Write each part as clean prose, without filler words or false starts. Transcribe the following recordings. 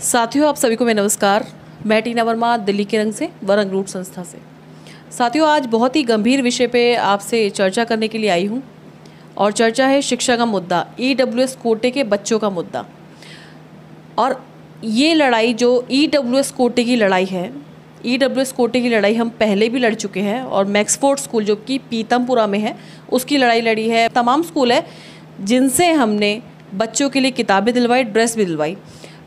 साथियों, आप सभी को मैं नमस्कार। मैं टीना वर्मा दिल्ली के रंग से वरंग रूट संस्था से। साथियों, आज बहुत ही गंभीर विषय पे आपसे चर्चा करने के लिए आई हूँ और चर्चा है शिक्षा का मुद्दा, ईडब्ल्यूएस कोटे के बच्चों का मुद्दा। और ये लड़ाई जो ईडब्ल्यूएस कोटे की लड़ाई है, ईडब्ल्यूएस कोटे की लड़ाई हम पहले भी लड़ चुके हैं और मैक्सफोर्ड स्कूल जो कि पीतमपुरा में है उसकी लड़ाई लड़ी है। तमाम स्कूल है जिनसे हमने बच्चों के लिए किताबें दिलवाई, ड्रेस भी दिलवाई।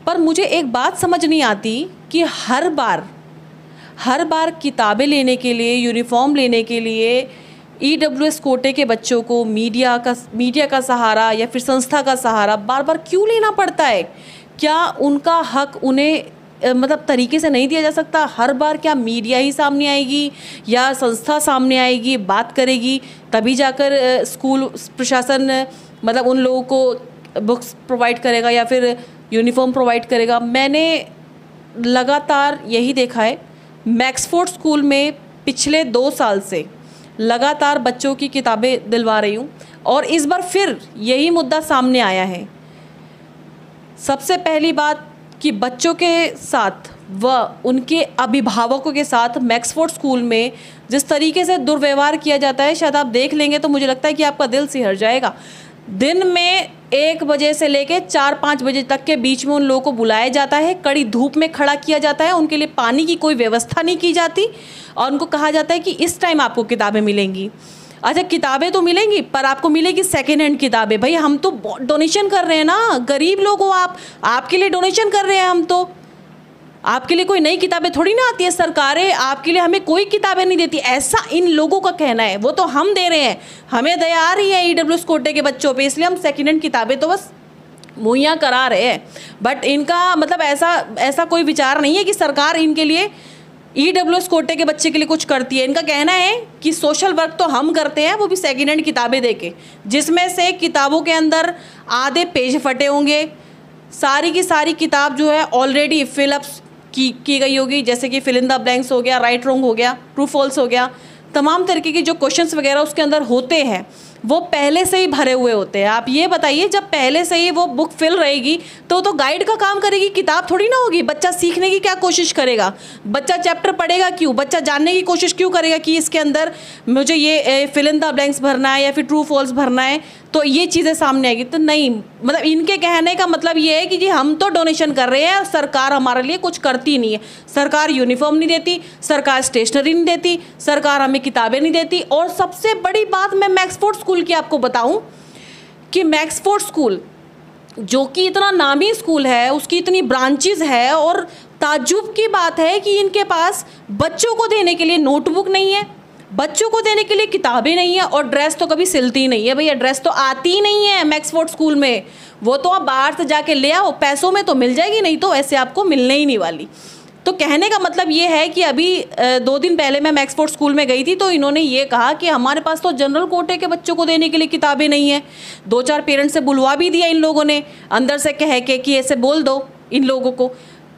पर मुझे एक बात समझ नहीं आती कि हर बार किताबें लेने के लिए, यूनिफॉर्म लेने के लिए ईडब्ल्यूएस कोटे के बच्चों को मीडिया का सहारा या फिर संस्था का सहारा बार बार क्यों लेना पड़ता है? क्या उनका हक उन्हें मतलब तरीके से नहीं दिया जा सकता? हर बार क्या मीडिया ही सामने आएगी या संस्था सामने आएगी, बात करेगी, तभी जाकर स्कूल प्रशासन मतलब उन लोगों को बुक्स प्रोवाइड करेगा या फिर यूनिफॉर्म प्रोवाइड करेगा? मैंने लगातार यही देखा है। मैक्सफोर्ड स्कूल में पिछले 2 साल से लगातार बच्चों की किताबें दिलवा रही हूँ और इस बार फिर यही मुद्दा सामने आया है। सबसे पहली बात कि बच्चों के साथ व उनके अभिभावकों के साथ मैक्सफोर्ड स्कूल में जिस तरीके से दुर्व्यवहार किया जाता है, शायद आप देख लेंगे तो मुझे लगता है कि आपका दिल सिहर जाएगा। दिन में 1 बजे से लेकर 4-5 बजे तक के बीच में उन लोगों को बुलाया जाता है, कड़ी धूप में खड़ा किया जाता है, उनके लिए पानी की कोई व्यवस्था नहीं की जाती और उनको कहा जाता है कि इस टाइम आपको किताबें मिलेंगी। अच्छा, किताबें तो मिलेंगी पर आपको मिलेगी सेकेंड हैंड किताबें। भाई, हम तो डोनेशन कर रहे हैं ना, गरीब लोग हो आप, आपके लिए डोनेशन कर रहे हैं हम तो। आपके लिए कोई नई किताबें थोड़ी ना आती है, सरकारें आपके लिए हमें कोई किताबें नहीं देती, ऐसा इन लोगों का कहना है। वो तो हम दे रहे हैं, हमें दया आ रही है ईडब्ल्यूएस कोटे के बच्चों पे, इसलिए हम सेकेंड हैंड किताबें तो बस मुहैया करा रहे हैं। बट इनका मतलब ऐसा कोई विचार नहीं है कि सरकार इनके लिए ईडब्ल्यूएस कोटे के बच्चे के लिए कुछ करती है। इनका कहना है कि सोशल वर्क तो हम करते हैं, वो भी सेकेंड हैंड किताबें देके, जिसमें से किताबों के अंदर आधे पेज फटे होंगे, सारी की सारी किताब जो है ऑलरेडी फिलअप्स की गई होगी, जैसे कि फिल इन द ब्लैंक्स हो गया, राइट रॉन्ग हो गया, ट्रू फॉल्स हो गया, तमाम तरीके के जो क्वेश्चंस वगैरह उसके अंदर होते हैं वो पहले से ही भरे हुए होते हैं। आप ये बताइए, जब पहले से ही वो बुक फिल रहेगी तो गाइड का काम करेगी, किताब थोड़ी ना होगी। बच्चा सीखने की क्या कोशिश करेगा? बच्चा चैप्टर पढ़ेगा क्यों? बच्चा जानने की कोशिश क्यों करेगा कि इसके अंदर मुझे ये फिल इन द ब्लैंक्स भरना है या फिर ट्रू फॉल्स भरना है, तो ये चीज़ें सामने आएगी? तो नहीं, मतलब इनके कहने का मतलब ये है कि जी हम तो डोनेशन कर रहे हैं और सरकार हमारे लिए कुछ करती नहीं है। सरकार यूनिफॉर्म नहीं देती, सरकार स्टेशनरी नहीं देती, सरकार हमें किताबें नहीं देती। और सबसे बड़ी बात मैं मैक्सफोर्ड स्कूल की आपको बताऊं कि मैक्सफोर्ड स्कूल जो कि इतना नामी स्कूल है, उसकी इतनी ब्रांचेज है और ताज्जुब की बात है कि इनके पास बच्चों को देने के लिए नोटबुक नहीं है, बच्चों को देने के लिए किताबें नहीं है और ड्रेस तो कभी सिलती नहीं है। भैया, ड्रेस तो आती ही नहीं है मैक्सफोर्ड स्कूल में, वो तो आप बाहर से जाके ले आओ, पैसों में तो मिल जाएगी, नहीं तो ऐसे आपको मिलने ही नहीं वाली। तो कहने का मतलब ये है कि अभी 2 दिन पहले मैं मैक्सफोर्ड स्कूल में गई थी तो इन्होंने ये कहा कि हमारे पास तो जनरल कोटे के बच्चों को देने के लिए किताबें नहीं है। 2-4 पेरेंट्स से बुलवा भी दिया इन लोगों ने, अंदर से कह के कि ऐसे बोल दो इन लोगों को।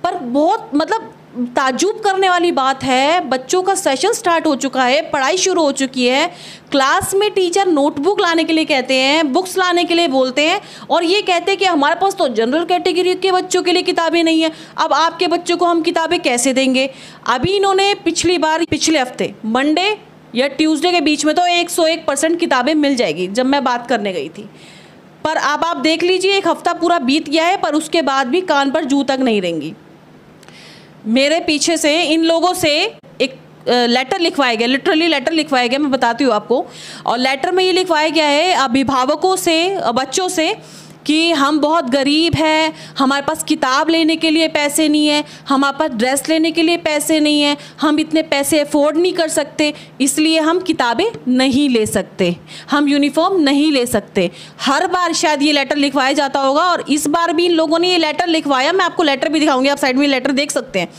पर बहुत मतलब ताज्जुब करने वाली बात है, बच्चों का सेशन स्टार्ट हो चुका है, पढ़ाई शुरू हो चुकी है, क्लास में टीचर नोटबुक लाने के लिए कहते हैं, बुक्स लाने के लिए बोलते हैं और ये कहते हैं कि हमारे पास तो जनरल कैटेगरी के बच्चों के लिए किताबें नहीं है। अब आपके बच्चों को हम किताबें कैसे देंगे? अभी इन्होंने पिछले हफ्ते मंडे या ट्यूसडे के बीच में तो 101% किताबें मिल जाएगी जब मैं बात करने गई थी। पर अब आप देख लीजिए, 1 हफ्ता पूरा बीत गया है पर उसके बाद भी कान पर जू तक नहीं रहेंगी। मेरे पीछे से इन लोगों से एक लेटर लिखवाया गया, लिटरली लेटर लिखवाया गया, मैं बताती हूँ आपको। और लेटर में ये लिखवाया गया है अभिभावकों से, बच्चों से कि हम बहुत गरीब हैं, हमारे पास किताब लेने के लिए पैसे नहीं है, हमारे पास ड्रेस लेने के लिए पैसे नहीं है, हम इतने पैसे अफोर्ड नहीं कर सकते, इसलिए हम किताबें नहीं ले सकते, हम यूनिफॉर्म नहीं ले सकते। हर बार शायद ये लेटर लिखवाया जाता होगा और इस बार भी इन लोगों ने ये लेटर लिखवाया। मैं आपको लेटर भी दिखाऊंगी, आप साइड में लेटर देख सकते हैं।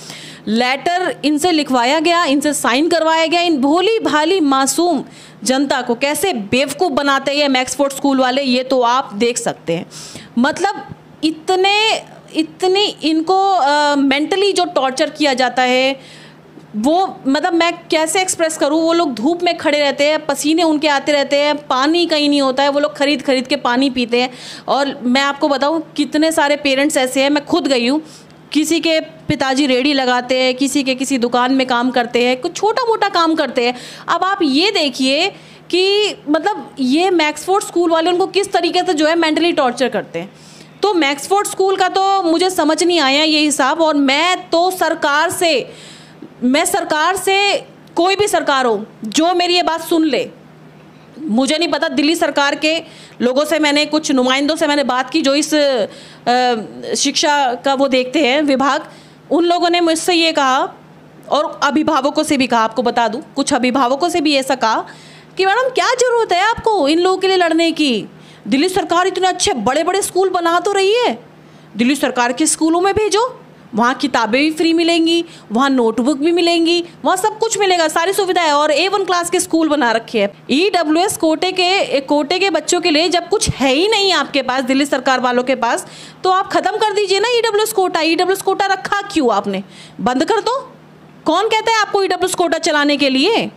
लेटर इनसे लिखवाया गया, इनसे साइन करवाया गया। इन भोली भाली मासूम जनता को कैसे बेवकूफ़ बनाते हैं मैक्सफोर्ड स्कूल वाले, ये तो आप देख सकते हैं। मतलब इतने इनको मेंटली जो टॉर्चर किया जाता है वो मतलब मैं कैसे एक्सप्रेस करूँ। वो लोग धूप में खड़े रहते हैं, पसीने उनके आते रहते हैं, पानी कहीं नहीं होता है, वो लोग खरीद खरीद के पानी पीते हैं। और मैं आपको बताऊँ कितने सारे पेरेंट्स ऐसे हैं, मैं खुद गई हूँ किसी के पिताजी रेहड़ी लगाते हैं, किसी के किसी दुकान में काम करते हैं, कुछ छोटा मोटा काम करते हैं। अब आप ये देखिए कि मतलब ये मैक्सफोर्ड स्कूल वाले उनको किस तरीके से जो है मेंटली टॉर्चर करते हैं। तो मैक्सफोर्ड स्कूल का तो मुझे समझ नहीं आया ये हिसाब। और मैं सरकार से कोई भी सरकार हो जो मेरी ये बात सुन ले, मुझे नहीं पता, दिल्ली सरकार के लोगों से मैंने, कुछ नुमाइंदों से मैंने बात की जो इस शिक्षा का वो देखते हैं विभाग, उन लोगों ने मुझसे ये कहा और अभिभावकों से भी कहा, आपको बता दूं कुछ अभिभावकों से भी ऐसा कहा कि मैडम क्या ज़रूरत है आपको इन लोगों के लिए लड़ने की, दिल्ली सरकार इतने अच्छे बड़े बड़े स्कूल बना तो रही है, दिल्ली सरकार के स्कूलों में भेजो, वहाँ किताबें भी फ्री मिलेंगी, वहाँ नोटबुक भी मिलेंगी, वहाँ सब कुछ मिलेगा, सारी सुविधाएं, और A1 क्लास के स्कूल बना रखे हैं। EWS कोटे के बच्चों के लिए जब कुछ है ही नहीं आपके पास, दिल्ली सरकार वालों के पास, तो आप ख़त्म कर दीजिए ना EWS कोटा। EWS कोटा रखा क्यों आपने? बंद कर दो। कौन कहता है आपको EWS कोटा चलाने के लिए?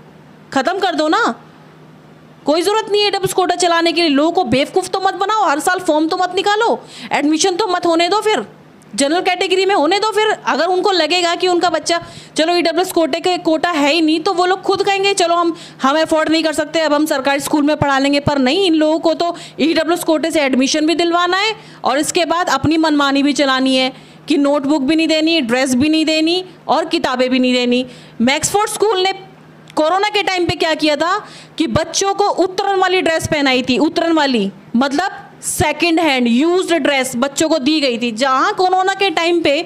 ख़त्म कर दो ना, कोई ज़रूरत नहीं है EWS कोटा चलाने के लिए। लोगों को बेवकूफ़ तो मत बनाओ, हर साल फॉर्म तो मत निकालो, एडमिशन तो मत होने दो, फिर जनरल कैटेगरी में होने दो। फिर अगर उनको लगेगा कि उनका बच्चा चलो EWS कोटा है ही नहीं, तो वो लोग खुद कहेंगे चलो हम अफोर्ड नहीं कर सकते, अब हम सरकारी स्कूल में पढ़ा लेंगे। पर नहीं, इन लोगों को तो EWS कोटे से एडमिशन भी दिलवाना है और इसके बाद अपनी मनमानी भी चलानी है कि नोटबुक भी नहीं देनी, ड्रेस भी नहीं देनी और किताबें भी नहीं देनी। मैक्सफोर्ड स्कूल ने कोरोना के टाइम पे क्या किया था कि बच्चों को उतरन वाली ड्रेस पहनाई थी, उतरन वाली मतलब सेकंड हैंड यूज्ड ड्रेस बच्चों को दी गई थी। जहाँ कोरोना के टाइम पे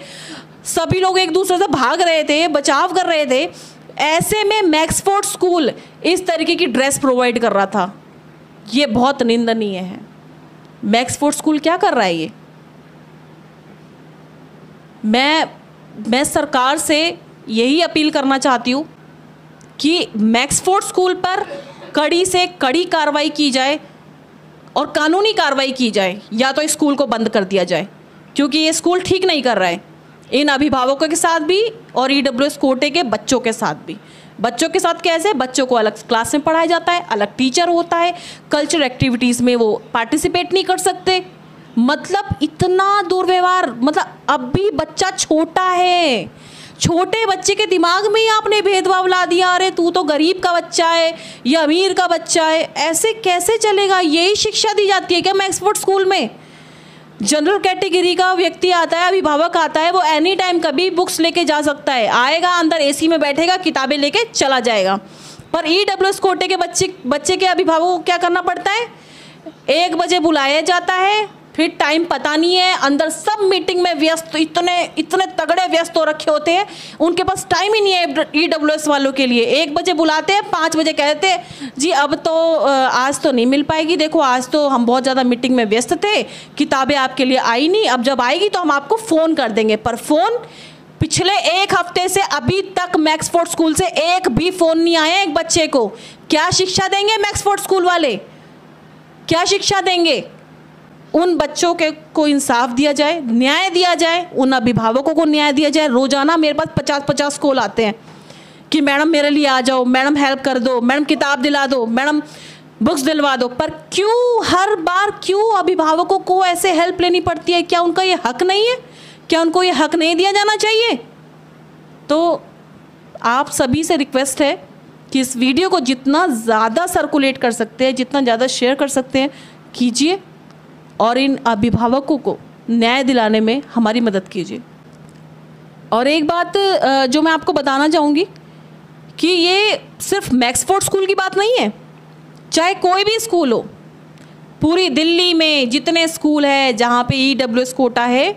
सभी लोग एक दूसरे से भाग रहे थे, बचाव कर रहे थे, ऐसे में मैक्सफोर्ड स्कूल इस तरीके की ड्रेस प्रोवाइड कर रहा था। ये बहुत निंदनीय है। मैक्सफोर्ड स्कूल क्या कर रहा है ये? मैं सरकार से यही अपील करना चाहती हूँ कि मैक्सफोर्ड स्कूल पर कड़ी से कड़ी कार्रवाई की जाए और कानूनी कार्रवाई की जाए, या तो इस स्कूल को बंद कर दिया जाए, क्योंकि ये स्कूल ठीक नहीं कर रहा है इन अभिभावकों के साथ भी और EWS कोटे के बच्चों के साथ भी। बच्चों के साथ कैसे? बच्चों को अलग क्लास में पढ़ाया जाता है, अलग टीचर होता है, कल्चरल एक्टिविटीज़ में वो पार्टिसिपेट नहीं कर सकते। मतलब इतना दुर्व्यवहार, मतलब अब भी बच्चा छोटा है, छोटे बच्चे के दिमाग में ही आपने भेदभाव ला दिया, अरे तू तो गरीब का बच्चा है या अमीर का बच्चा है। ऐसे कैसे चलेगा? यही शिक्षा दी जाती है क्या मैक्सफोर्ड स्कूल में? जनरल कैटेगरी का व्यक्ति आता है, अभिभावक आता है, वो एनी टाइम कभी बुक्स लेके जा सकता है, आएगा अंदर AC में बैठेगा, किताबें लेके चला जाएगा। पर EWS कोटे के बच्चे के अभिभावकों को क्या करना पड़ता है? 1 बजे बुलाया जाता है, फिर टाइम पता नहीं है, अंदर सब मीटिंग में व्यस्त, इतने तगड़े व्यस्त हो रखे होते हैं, उनके पास टाइम ही नहीं है EWS वालों के लिए। 1 बजे बुलाते हैं, 5 बजे कहते हैं जी अब तो आज तो नहीं मिल पाएगी, देखो आज तो हम बहुत ज़्यादा मीटिंग में व्यस्त थे, किताबें आपके लिए आई नहीं, अब जब आएगी तो हम आपको फ़ोन कर देंगे। पर फ़ोन पिछले 1 हफ्ते से अभी तक मैक्सफोर्ड स्कूल से एक भी फ़ोन नहीं आया एक बच्चे को। क्या शिक्षा देंगे मैक्सफोर्ड स्कूल वाले? क्या शिक्षा देंगे? उन बच्चों के को इंसाफ दिया जाए, न्याय दिया जाए, उन अभिभावकों को न्याय दिया जाए। रोज़ाना मेरे पास 50-50 कॉल आते हैं कि मैडम मेरे लिए आ जाओ, मैडम हेल्प कर दो, मैडम किताब दिला दो, मैडम बुक्स दिलवा दो। पर क्यों हर बार क्यों अभिभावकों को ऐसे हेल्प लेनी पड़ती है? क्या उनका ये हक नहीं है? क्या उनको ये हक नहीं दिया जाना चाहिए? तो आप सभी से रिक्वेस्ट है कि इस वीडियो को जितना ज़्यादा सर्कुलेट कर सकते हैं, जितना ज़्यादा शेयर कर सकते हैं कीजिए और इन अभिभावकों को न्याय दिलाने में हमारी मदद कीजिए। और एक बात जो मैं आपको बताना चाहूँगी कि ये सिर्फ मैक्सफोर्ड स्कूल की बात नहीं है, चाहे कोई भी स्कूल हो, पूरी दिल्ली में जितने स्कूल है जहाँ पे EWS कोटा है,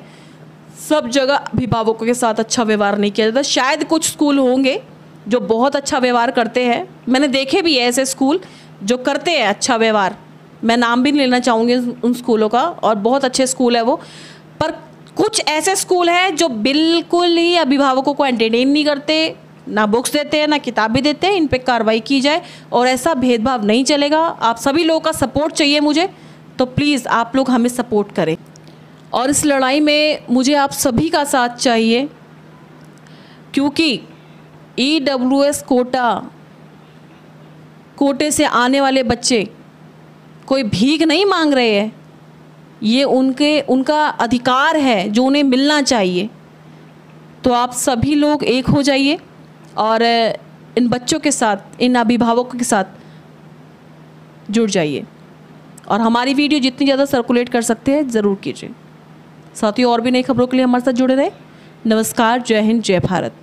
सब जगह अभिभावकों के साथ अच्छा व्यवहार नहीं किया जाता। शायद कुछ स्कूल होंगे जो बहुत अच्छा व्यवहार करते हैं, मैंने देखे भी ऐसे स्कूल जो करते हैं अच्छा व्यवहार, मैं नाम भी नहीं लेना चाहूँगी उन स्कूलों का, और बहुत अच्छे स्कूल है वो। पर कुछ ऐसे स्कूल हैं जो बिल्कुल ही अभिभावकों को एंटरटेन नहीं करते, ना बुक्स देते हैं ना किताबें देते हैं। इन पे कार्रवाई की जाए और ऐसा भेदभाव नहीं चलेगा। आप सभी लोगों का सपोर्ट चाहिए मुझे, तो प्लीज़ आप लोग हमें सपोर्ट करें। और इस लड़ाई में मुझे आप सभी का साथ चाहिए, क्योंकि EWS कोटे से आने वाले बच्चे कोई भीख नहीं मांग रहे हैं, ये उनका अधिकार है जो उन्हें मिलना चाहिए। तो आप सभी लोग एक हो जाइए और इन बच्चों के साथ, इन अभिभावकों के साथ जुड़ जाइए और हमारी वीडियो जितनी ज़्यादा सर्कुलेट कर सकते हैं ज़रूर कीजिए। साथियों, और भी नई खबरों के लिए हमारे साथ जुड़े रहें। नमस्कार, जय हिंद, जय भारत।